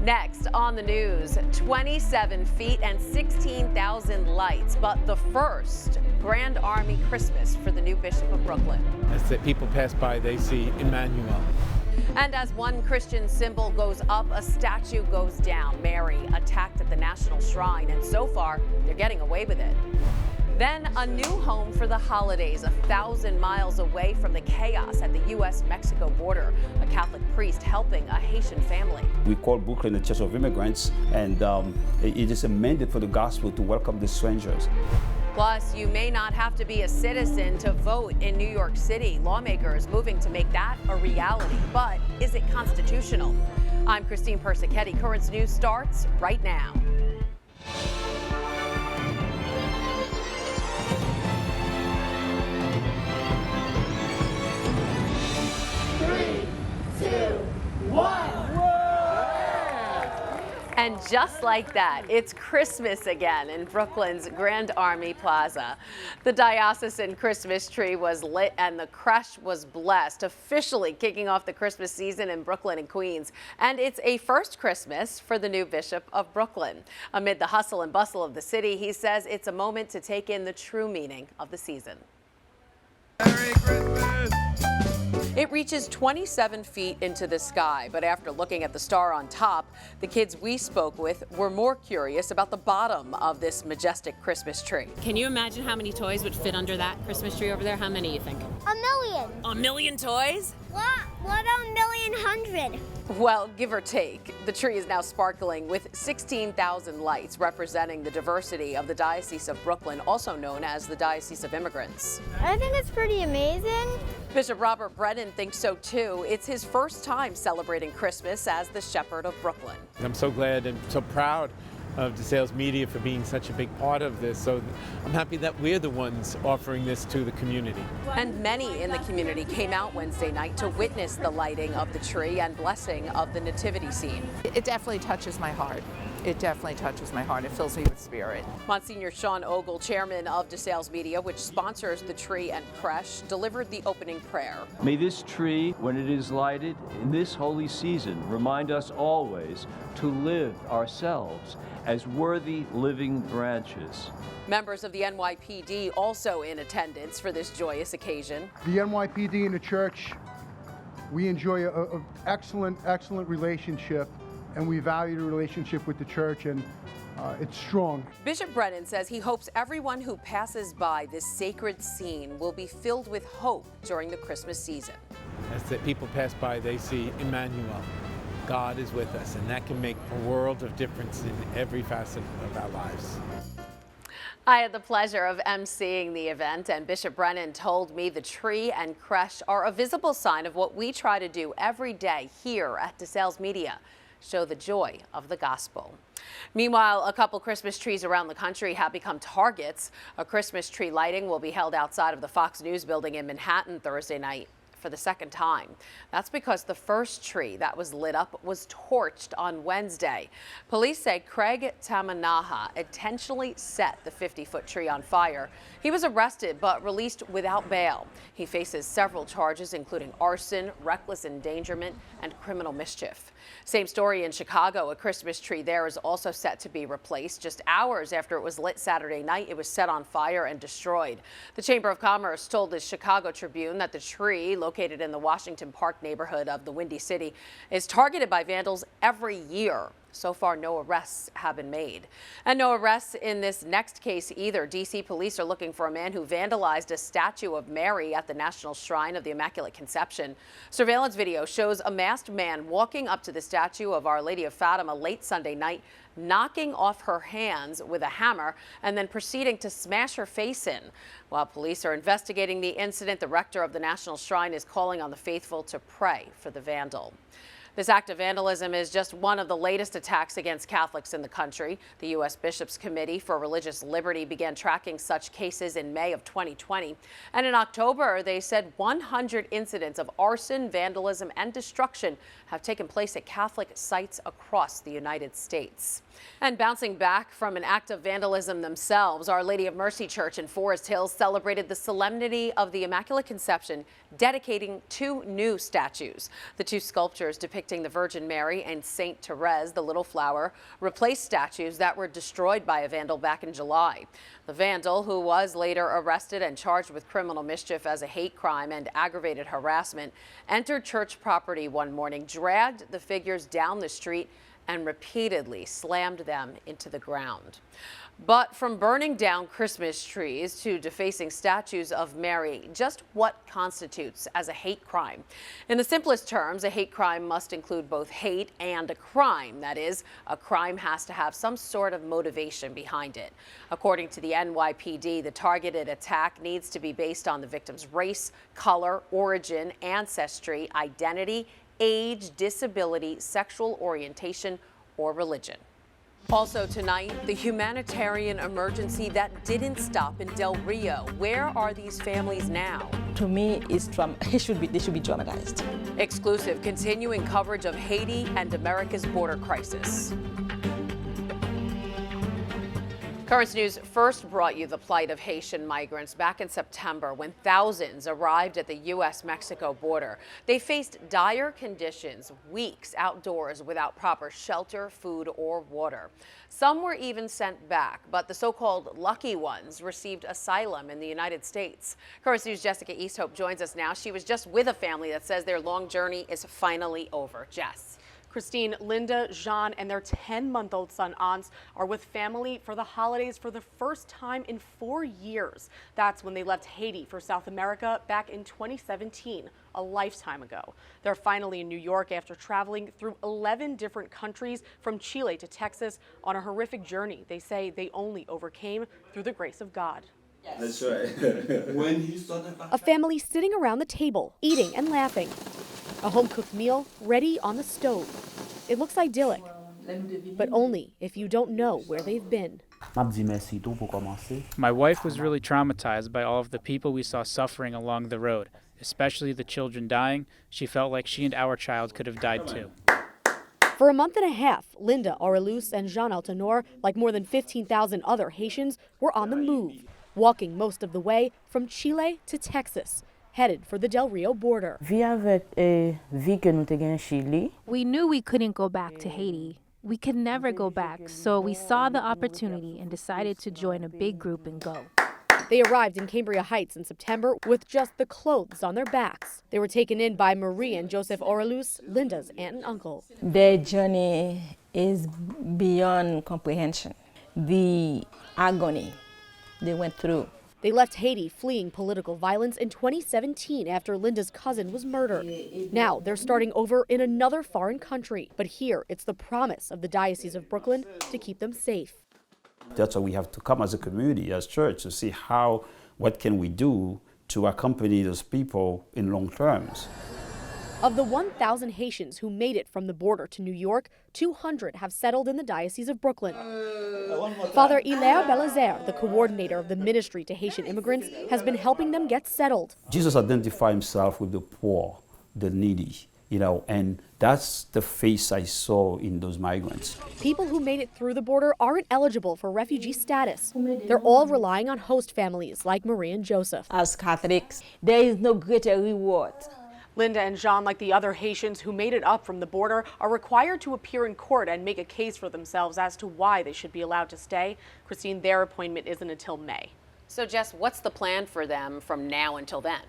Next on the news, 27 feet and 16,000 lights, but the first Grand Army Christmas for the new Bishop of Brooklyn. As the people pass by, they see Emmanuel. And as one Christian symbol goes up, a statue goes down. Mary attacked at the National Shrine, and so far, they're getting away with it. Then a new home for the holidays, 1,000 miles away from the chaos at the U.S.-Mexico border. A Catholic priest helping a Haitian family. We call Brooklyn the Church of Immigrants, and it is a mandate for the gospel to welcome the strangers. Plus, you may not have to be a citizen to vote in New York City. Lawmakers moving to make that a reality. But is it constitutional? I'm Christine Persichetti. Currents News starts right now. And just like that, it's Christmas again in Brooklyn's Grand Army Plaza. The diocesan Christmas tree was lit and the creche was blessed, officially kicking off the Christmas season in Brooklyn and Queens. And it's a first Christmas for the new Bishop of Brooklyn. Amid the hustle and bustle of the city, he says it's a moment to take in the true meaning of the season. Merry Christmas! It reaches 27 feet into the sky, but after looking at the star on top, the kids we spoke with were more curious about the bottom of this majestic Christmas tree. Can you imagine how many toys would fit under that Christmas tree over there? How many you think? 1,000,000. A million toys? What 1,100,000? Well, give or take, the tree is now sparkling with 16,000 lights representing the diversity of the Diocese of Brooklyn, also known as the Diocese of Immigrants. I think it's pretty amazing. Bishop Robert Brennan thinks so too. It's his first time celebrating Christmas as the Shepherd of Brooklyn. I'm so glad and so proud of DeSales Media for being such a big part of this. So I'm happy that we're the ones offering this to the community. And many in the community came out Wednesday night to witness the lighting of the tree and blessing of the nativity scene. It definitely touches my heart. It definitely touches my heart. It fills me with spirit. Monsignor Sean Ogle, chairman of DeSales Media, which sponsors the tree and creche, delivered the opening prayer. May this tree, when it is lighted in this holy season, remind us always to live ourselves as worthy living branches. Members of the NYPD also in attendance for this joyous occasion. The NYPD and the church, we enjoy an excellent relationship, and we value the relationship with the church, and it's strong. Bishop Brennan says he hopes everyone who passes by this sacred scene will be filled with hope during the Christmas season. As the people pass by, they see Emmanuel. God is with us, and that can make a world of difference in every facet of our lives. I had the pleasure of emceeing the event, and Bishop Brennan told me the tree and creche are a visible sign of what we try to do every day here at DeSales Media, show the joy of the gospel. Meanwhile, a couple Christmas trees around the country have become targets. A Christmas tree lighting will be held outside of the Fox News building in Manhattan Thursday night for the second time. That's because the first tree that was lit up was torched on Wednesday. Police say Craig Tamanaha intentionally set the 50-foot tree on fire. He was arrested but released without bail. He faces several charges, including arson, reckless endangerment, and criminal mischief. Same story in Chicago. A Christmas tree there is also set to be replaced. Just hours after it was lit Saturday night, it was set on fire and destroyed. The Chamber of Commerce told the Chicago Tribune that the tree, located in the Washington Park neighborhood of the Windy City, is targeted by vandals every year. So far, no arrests have been made. And no arrests in this next case either. D.C. police are looking for a man who vandalized a statue of Mary at the National Shrine of the Immaculate Conception. Surveillance video shows a masked man walking up to the statue of Our Lady of Fatima late Sunday night, knocking off her hands with a hammer and then proceeding to smash her face in. While police are investigating the incident, the rector of the National Shrine is calling on the faithful to pray for the vandal. This act of vandalism is just one of the latest attacks against Catholics in the country. The U.S. Bishops' Committee for Religious Liberty began tracking such cases in May of 2020. And in October, they said 100 incidents of arson, vandalism, and destruction have taken place at Catholic sites across the United States. And bouncing back from an act of vandalism themselves, Our Lady of Mercy Church in Forest Hills celebrated the solemnity of the Immaculate Conception, dedicating 2 new statues. The 2 sculptures depicting depicting the Virgin Mary and Saint Therese, the Little Flower, replaced statues that were destroyed by a vandal back in July. The vandal, who was later arrested and charged with criminal mischief as a hate crime and aggravated harassment, entered church property one morning, dragged the figures down the street, and repeatedly slammed them into the ground. But from burning down Christmas trees to defacing statues of Mary, just what constitutes as a hate crime? In the simplest terms, a hate crime must include both hate and a crime. That is, a crime has to have some sort of motivation behind it. According to the NYPD, the targeted attack needs to be based on the victim's race, color, origin, ancestry, identity, age, disability, sexual orientation, or religion. Also tonight, the humanitarian emergency that didn't stop in Del Rio. Where are these families now? To me, they should be traumatized. Exclusive continuing coverage of Haiti and America's border crisis. Currents News first brought you the plight of Haitian migrants back in September when thousands arrived at the U.S.-Mexico border. They faced dire conditions, weeks outdoors without proper shelter, food, or water. Some were even sent back, but the so-called lucky ones received asylum in the United States. Currents News' Jessica Easthope joins us now. She was just with a family that says their long journey is finally over. Jess. Christine, Linda, Jean, and their 10-month-old son, Ans, are with family for the holidays for the first time in 4 years. That's when they left Haiti for South America back in 2017, a lifetime ago. They're finally in New York after traveling through 11 different countries from Chile to Texas on a horrific journey. They say they only overcame through the grace of God. That's right. A family sitting around the table, eating and laughing. A home-cooked meal ready on the stove. It looks idyllic, but only if you don't know where they've been. My wife was really traumatized by all of the people we saw suffering along the road, especially the children dying. She felt like she and our child could have died too. For a month and a half, Linda, Aurelus, and Jean Altenor, like more than 15,000 other Haitians, were on the move, walking most of the way from Chile to Texas, headed for the Del Rio border. We knew we couldn't go back to Haiti. We could never go back, so we saw the opportunity and decided to join a big group and go. They arrived in Cambria Heights in September with just the clothes on their backs. They were taken in by Marie and Joseph Aurelus, Linda's aunt and uncle. Their journey is beyond comprehension. The agony they went through. They left Haiti fleeing political violence in 2017 after Linda's cousin was murdered. Now they're starting over in another foreign country. But here, it's the promise of the Diocese of Brooklyn to keep them safe. That's why we have to come as a community, as church, to see what can we do to accompany those people in long terms. Of the 1,000 Haitians who made it from the border to New York, 200 have settled in the Diocese of Brooklyn. Father Hilaire Belazer, the coordinator of the ministry to Haitian immigrants, has been helping them get settled. Jesus identified himself with the poor, the needy, and that's the face I saw in those migrants. People who made it through the border aren't eligible for refugee status. They're all relying on host families like Marie and Joseph. As Catholics, there is no greater reward. Linda and Jean, like the other Haitians who made it up from the border, are required to appear in court and make a case for themselves as to why they should be allowed to stay. Christine, their appointment isn't until May. So, Jess, what's the plan for them from now until then?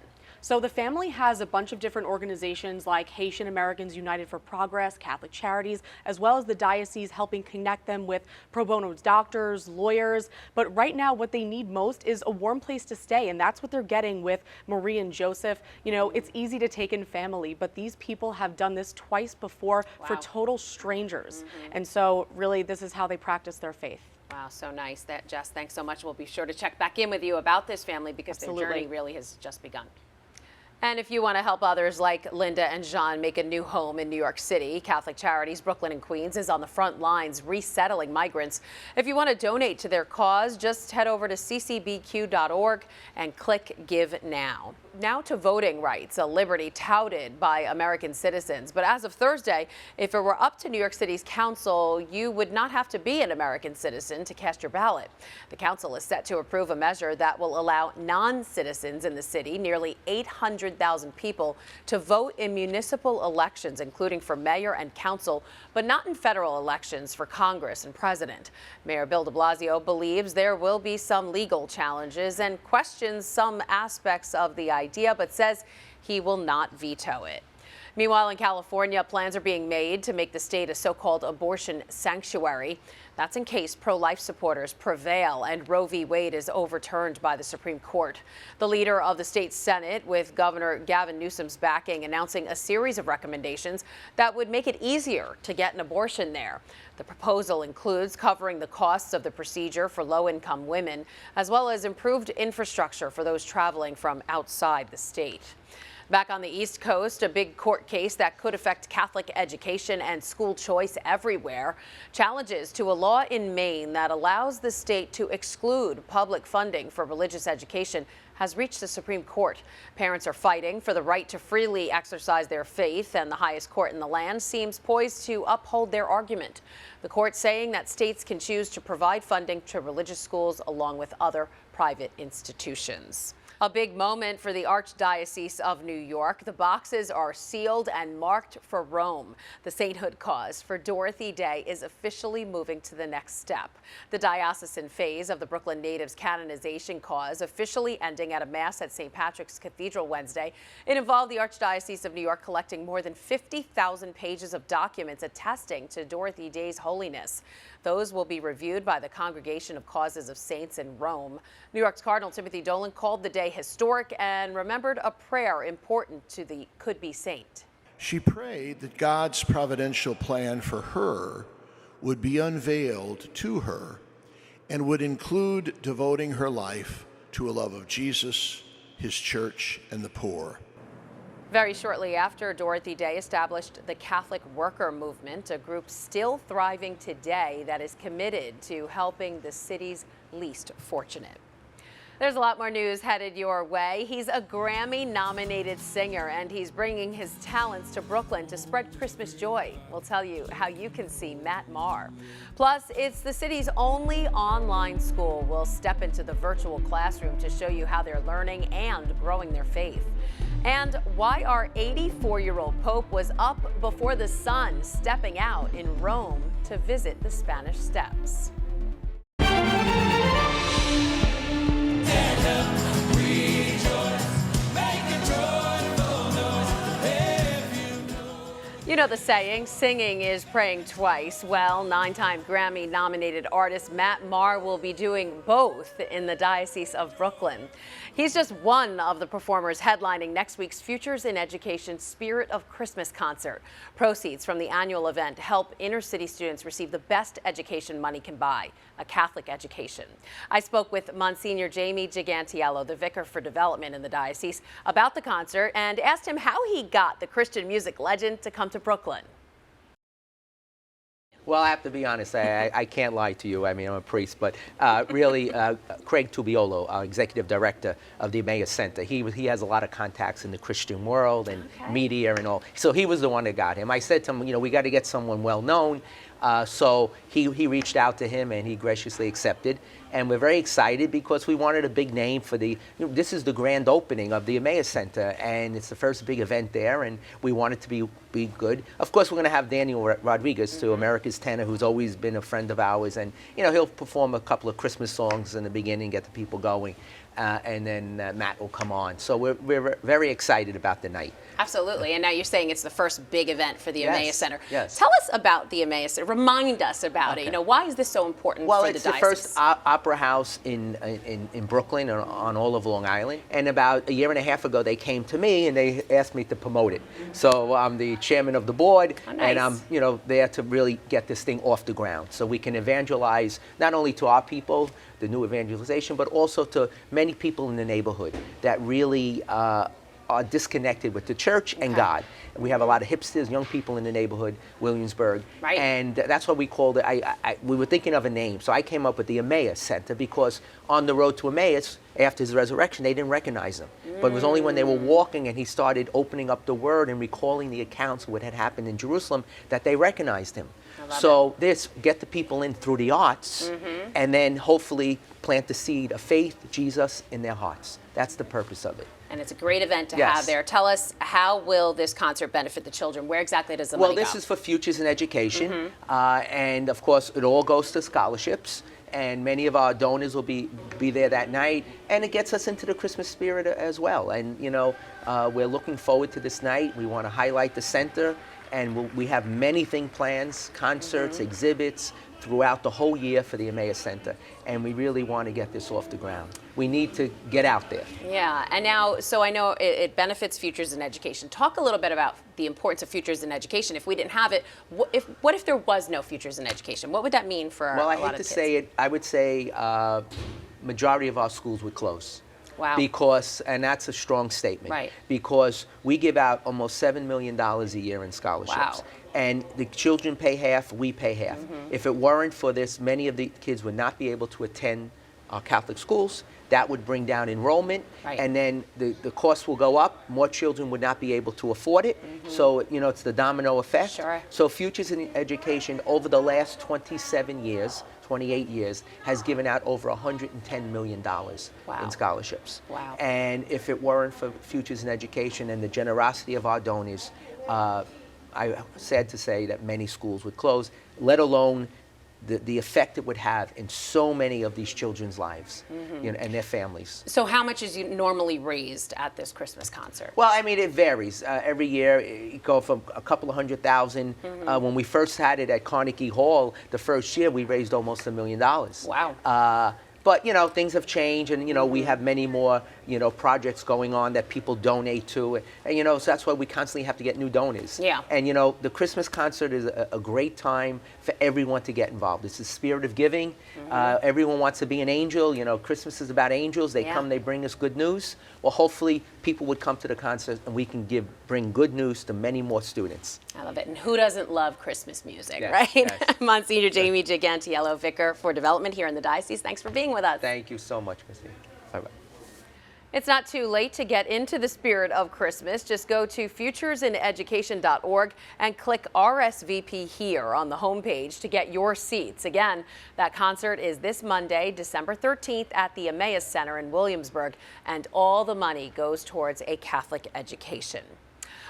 So the family has a bunch of different organizations like Haitian Americans United for Progress, Catholic Charities, as well as the diocese helping connect them with pro bono doctors, lawyers. But right now what they need most is a warm place to stay, and that's what they're getting with Marie and Joseph. It's easy to take in family, but these people have done this twice before for total strangers. And so really this is how they practice their faith. Wow, so nice. Jess, thanks so much. We'll be sure to check back in with you about this family because their journey really has just begun. And if you want to help others like Linda and Jean make a new home in New York City, Catholic Charities Brooklyn and Queens is on the front lines resettling migrants. If you want to donate to their cause, just head over to ccbq.org and click Give Now. now to voting rights, a liberty touted by American citizens. But as of Thursday, if it were up to New York City's council, you would not have to be an American citizen to cast your ballot. The council is set to approve a measure that will allow non-citizens in the city, nearly 800,000 people, to vote in municipal elections, including for mayor and council, but not in federal elections for Congress and president. Mayor Bill de Blasio believes there will be some legal challenges and questions some aspects of the idea, but says he will not veto it. Meanwhile, in California, plans are being made to make the state a so-called abortion sanctuary. That's in case pro-life supporters prevail and Roe v. Wade is overturned by the Supreme Court. The leader of the state Senate, with Governor Gavin Newsom's backing, announcing a series of recommendations that would make it easier to get an abortion there. The proposal includes covering the costs of the procedure for low-income women, as well as improved infrastructure for those traveling from outside the state. Back on the East Coast, a big court case that could affect Catholic education and school choice everywhere. Challenges to a law in Maine that allows the state to exclude public funding for religious education has reached the Supreme Court. Parents are fighting for the right to freely exercise their faith, and the highest court in the land seems poised to uphold their argument. The court saying that states can choose to provide funding to religious schools along with other private institutions. A big moment for the Archdiocese of New York. The boxes are sealed and marked for Rome. The sainthood cause for Dorothy Day is officially moving to the next step. The diocesan phase of the Brooklyn natives' canonization cause officially ending at a mass at St. Patrick's Cathedral Wednesday. It involved the Archdiocese of New York collecting more than 50,000 pages of documents attesting to Dorothy Day's holiness. Those will be reviewed by the Congregation of Causes of Saints in Rome. New York's Cardinal Timothy Dolan called the day historic and remembered a prayer important to the could-be saint. She prayed that God's providential plan for her would be unveiled to her and would include devoting her life to a love of Jesus, his church, and the poor. Very shortly after, Dorothy Day established the Catholic Worker Movement, a group still thriving today that is committed to helping the city's least fortunate. There's a lot more news headed your way. He's a Grammy-nominated singer, and he's bringing his talents to Brooklyn to spread Christmas joy. We'll tell you how you can see Matt Maher. Plus, it's the city's only online school. We'll step into the virtual classroom to show you how they're learning and growing their faith. And why our 84-year-old Pope was up before the sun, stepping out in Rome to visit the Spanish Steps. You know the saying, singing is praying twice. Well, 9-time Grammy-nominated artist Matt Maher will be doing both in the Diocese of Brooklyn. He's just one of the performers headlining next week's Futures in Education Spirit of Christmas concert. Proceeds from the annual event help inner-city students receive the best education money can buy, a Catholic education. I spoke with Monsignor Jamie Gigantiello, the Vicar for Development in the Diocese, about the concert and asked him how he got the Christian music legend to come to Brooklyn. Well, I have to be honest, I can't lie to you. I mean, I'm a priest, but really, Craig Tubiolo, Executive Director of the Emmaus Center, he has a lot of contacts in the Christian world and media and all. So he was the one that got him. I said to him, you know, we got to get someone well known. So he reached out to him and he graciously accepted. And we're very excited because we wanted a big name for the, this is the grand opening of the Emmaus Center, and it's the first big event there, and we want it to be good. Of course, we're going to have Daniel Rodriguez, to America's tenor, who's always been a friend of ours, and you know, he'll perform a couple of Christmas songs in the beginning, get the people going, and then Matt will come on. So we're very excited about the night. Absolutely, and now you're saying it's the first big event for the Emmaus Center. Yes. Tell us about the Emmaus Center. Remind us about it. You know, why is this so important for the diocese? Well, it's the first opera house in Brooklyn, on all of Long Island. And about a year and a half ago, they came to me and they asked me to promote it. So I'm the chairman of the board, and I'm there to really get this thing off the ground, so we can evangelize not only to our people, the new evangelization, but also to many people in the neighborhood that really are disconnected with the church and God. We have a lot of hipsters, young people in the neighborhood, Williamsburg, and that's what we called it. We were thinking of a name, so I came up with the Emmaus Center, because on the road to Emmaus, after his resurrection, they didn't recognize him. But it was only when they were walking and he started opening up the Word and recalling the accounts of what had happened in Jerusalem that they recognized him. So this, get the people in through the arts, and then hopefully plant the seed of faith, Jesus, in their hearts. That's the purpose of it. And it's a great event to have there. Tell us, how will this concert benefit the children? Where exactly does the money go? Well, this is for Futures in Education, and of course, it all goes to scholarships. And many of our donors will be there that night, and it gets us into the Christmas spirit as well. And you know, we're looking forward to this night. We want to highlight the center, and we have many plans, concerts, exhibits throughout the whole year for the Emmaus Center, and we really want to get this off the ground. We need to get out there. Yeah, and now, so I know it benefits Futures in Education. Talk a little bit about the importance of Futures in Education. If we didn't have it, what if there was no Futures in Education? What would that mean for a lot of kids? Well, I hate to say it, I would say majority of our schools would close. Wow. Because, and that's a strong statement, because we give out almost $7 million a year in scholarships. Wow. And the children pay half, we pay half. If it weren't for this, many of the kids would not be able to attend our Catholic schools. That would bring down enrollment, and then the cost will go up. More children would not be able to afford it. So, you know, it's the domino effect. So Futures in Education over the last 28 years, has given out over $110 million in scholarships. Wow. And if it weren't for Futures in Education and the generosity of our donors, I'm sad to say that many schools would close, let alone the effect it would have in so many of these children's lives, you know, and their families. So how much is normally raised at this Christmas concert? Well, I mean, it varies. Every year, it goes from a couple of $100,000. When we first had it at Carnegie Hall, the first year, we raised almost $1 million. Wow. But, you know, things have changed, and, you know, we have many more, you know, projects going on that people donate to. And, you know, so that's why we constantly have to get new donors. Yeah. And, you know, the Christmas concert is a great time for everyone to get involved. It's the spirit of giving. Everyone wants to be an angel. You know, Christmas is about angels. They come, they bring us good news. Well, hopefully people would come to the concert and we can bring good news to many more students. I love it. And who doesn't love Christmas music, right? Yes. Monsignor Jamie Gigantiello, Vicar for Development here in the Diocese. Thanks for being with us. Thank you so much, Christine. Bye-bye. It's not too late to get into the spirit of Christmas. Just go to futuresineducation.org and click RSVP here on the homepage to get your seats. Again, that concert is this Monday, December 13th at the Emmaus Center in Williamsburg, and all the money goes towards a Catholic education.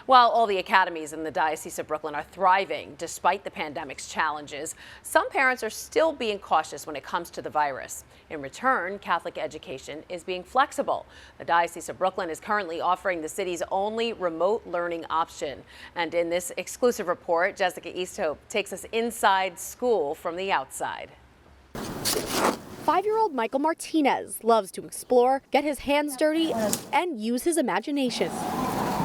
While all the academies in the Diocese of Brooklyn are thriving despite the pandemic's challenges, some parents are still being cautious when it comes to the virus. In return, Catholic education is being flexible. The Diocese of Brooklyn is currently offering the city's only remote learning option. And in this exclusive report, Jessica Easthope takes us inside school from the outside. 5-year-old Michael Martinez loves to explore, get his hands dirty, and use his imagination.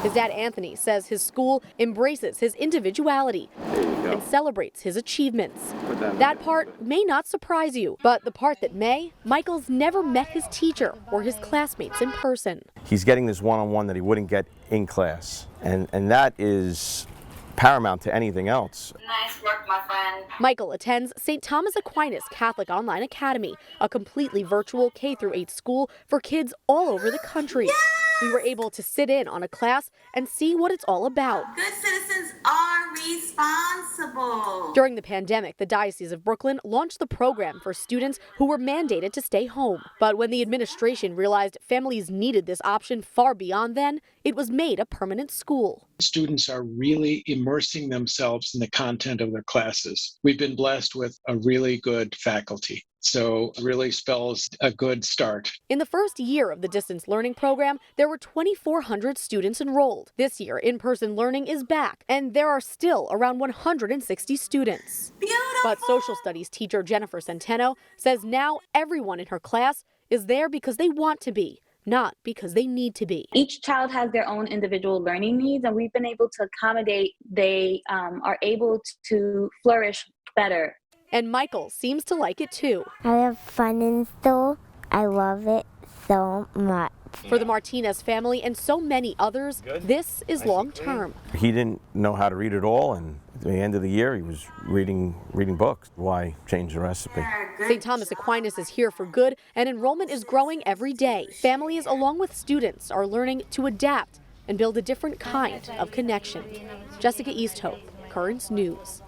His dad, Anthony, says his school embraces his individuality and celebrates his achievements. That part may not surprise you, but the part that may, Michael's never met his teacher or his classmates in person. He's getting this one-on-one that he wouldn't get in class, and that is paramount to anything else. Nice work, my friend. Michael attends St. Thomas Aquinas Catholic Online Academy, a completely virtual K-8 school for kids all over the country. Yes! We were able to sit in on a class and see what it's all about. Good citizens are responsible. During the pandemic, the Diocese of Brooklyn launched the program for students who were mandated to stay home. But when the administration realized families needed this option far beyond then, it was made a permanent school. Students are really immersing themselves in the content of their classes. We've been blessed with a really good faculty. So it really spells a good start. In the first year of the distance learning program, there were 2,400 students enrolled. This year, in-person learning is back, and there are still around 160 students. Beautiful. But social studies teacher Jennifer Centeno says now everyone in her class is there because they want to be, not because they need to be. Each child has their own individual learning needs, and we've been able to accommodate. They are able to flourish better. And Michael seems to like it too. I have fun in school. I love it so much. For the Martinez family and so many others, this is long-term. He didn't know how to read at all, and at the end of the year he was reading books. Why change the recipe? St. Thomas Aquinas is here for good, and enrollment is growing every day. Families, along with students, are learning to adapt and build a different kind of connection. Jessica Easthope, Currents News.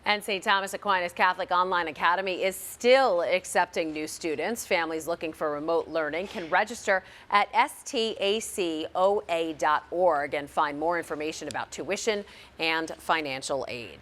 And St. Thomas Aquinas Catholic Online Academy is still accepting new students. Families looking for remote learning can register at stacoa.org and find more information about tuition and financial aid.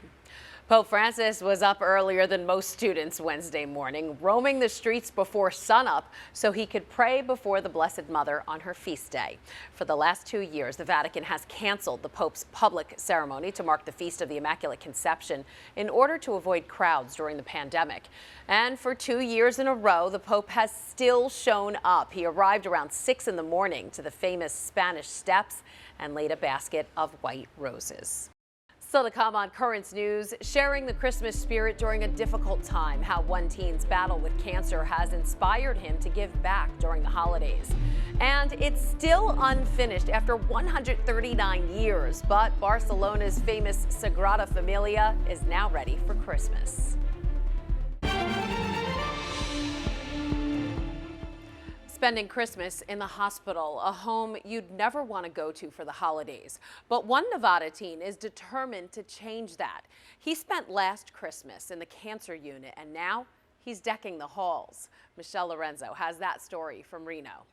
Pope Francis was up earlier than most students Wednesday morning, roaming the streets before sunup so he could pray before the Blessed Mother on her feast day. For the last 2 years, the Vatican has canceled the Pope's public ceremony to mark the Feast of the Immaculate Conception in order to avoid crowds during the pandemic. And for 2 years in a row, the Pope has still shown up. He arrived around 6 in the morning to the famous Spanish Steps and laid a basket of white roses. Still to come on Currents News, sharing the Christmas spirit during a difficult time, how one teen's battle with cancer has inspired him to give back during the holidays. And it's still unfinished after 139 years, but Barcelona's famous Sagrada Familia is now ready for Christmas. Spending Christmas in the hospital, a home you'd never want to go to for the holidays. But one Nevada teen is determined to change that. He spent last Christmas in the cancer unit, and now he's decking the halls. Michelle Lorenzo has that story from Reno.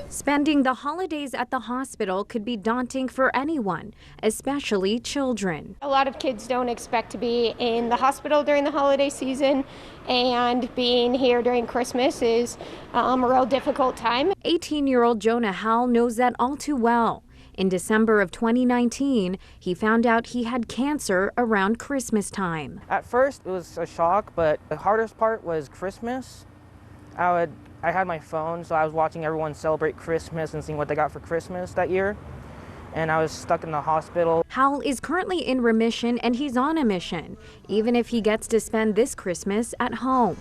Spending the holidays at the hospital could be daunting for anyone, especially children. A lot of kids don't expect to be in the hospital during the holiday season, and being here during Christmas is a real difficult time. 18-year-old Jonah Howell knows that all too well. In December of 2019, he found out he had cancer around Christmas time. At first, it was a shock, but the hardest part was Christmas. I had my phone, so I was watching everyone celebrate Christmas and seeing what they got for Christmas that year. And I was stuck in the hospital. Howell is currently in remission, and he's on a mission, even if he gets to spend this Christmas at home.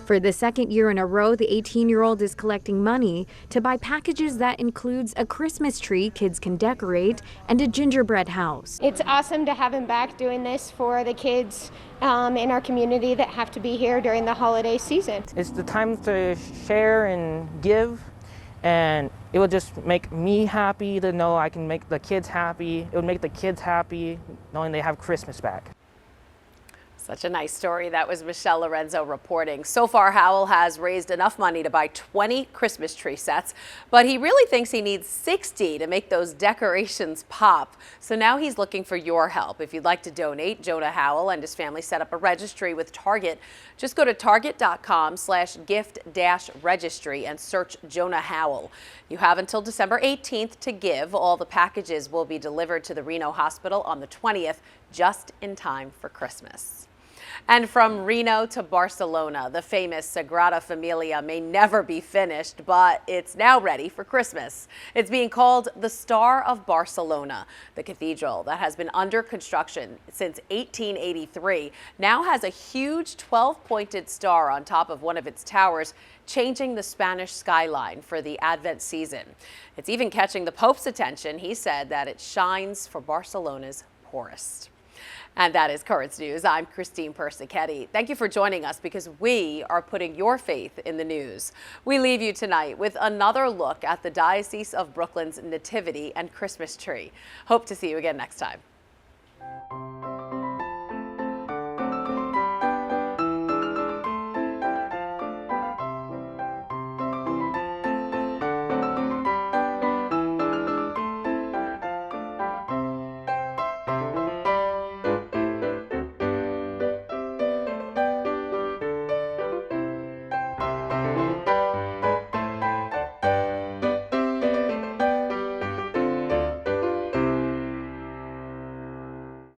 For the second year in a row, the 18-year-old is collecting money to buy packages that includes a Christmas tree kids can decorate and a gingerbread house. It's awesome to have him back doing this for the kids in our community that have to be here during the holiday season. It's the time to share and give, and it would just make me happy to know I can make the kids happy. It would make the kids happy knowing they have Christmas back. Such a nice story. That was Michelle Lorenzo reporting. So far, Howell has raised enough money to buy 20 Christmas tree sets, but he really thinks he needs 60 to make those decorations pop. So now he's looking for your help. If you'd like to donate, Jonah Howell and his family set up a registry with Target. Just go to target.com/gift-registry and search Jonah Howell. You have until December 18th to give. All the packages will be delivered to the Reno Hospital on the 20th, just in time for Christmas. And from Reno to Barcelona, the famous Sagrada Familia may never be finished, but it's now ready for Christmas. It's being called the Star of Barcelona. The cathedral that has been under construction since 1883 now has a huge 12-pointed star on top of one of its towers, changing the Spanish skyline for the Advent season. It's even catching the Pope's attention. He said that it shines for Barcelona's poorest. And that is Currents News. I'm Christine Persichetti. Thank you for joining us, because we are putting your faith in the news. We leave you tonight with another look at the Diocese of Brooklyn's Nativity and Christmas tree. Hope to see you again next time.